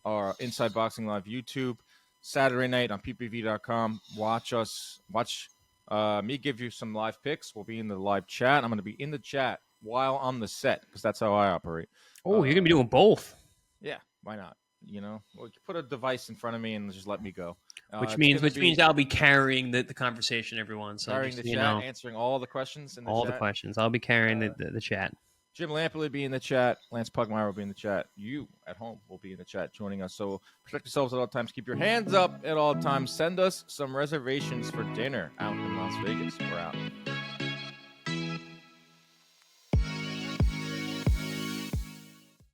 Speaker 1: our Inside Boxing Live YouTube. Saturday night on ppv.com. Watch me give you some live picks. We'll be in the live chat. I'm going to be in the chat while on the set because that's how I operate.
Speaker 2: Oh, you're gonna be doing both.
Speaker 1: Yeah, why not? Well, put a device in front of me and just let me go.
Speaker 2: Which
Speaker 1: It's
Speaker 2: means I'll be carrying the conversation, everyone. So
Speaker 1: carrying
Speaker 2: just,
Speaker 1: the
Speaker 2: you
Speaker 1: chat,
Speaker 2: know,
Speaker 1: answering all the questions in the
Speaker 2: all
Speaker 1: chat.
Speaker 2: the questions. I'll be carrying the chat.
Speaker 1: Jim Lampley will be in the chat. Lance Pugmire will be in the chat. You at home will be in the chat joining us. So protect yourselves at all times. Keep your hands up at all times. Send us some reservations for dinner out in Las Vegas. We're out.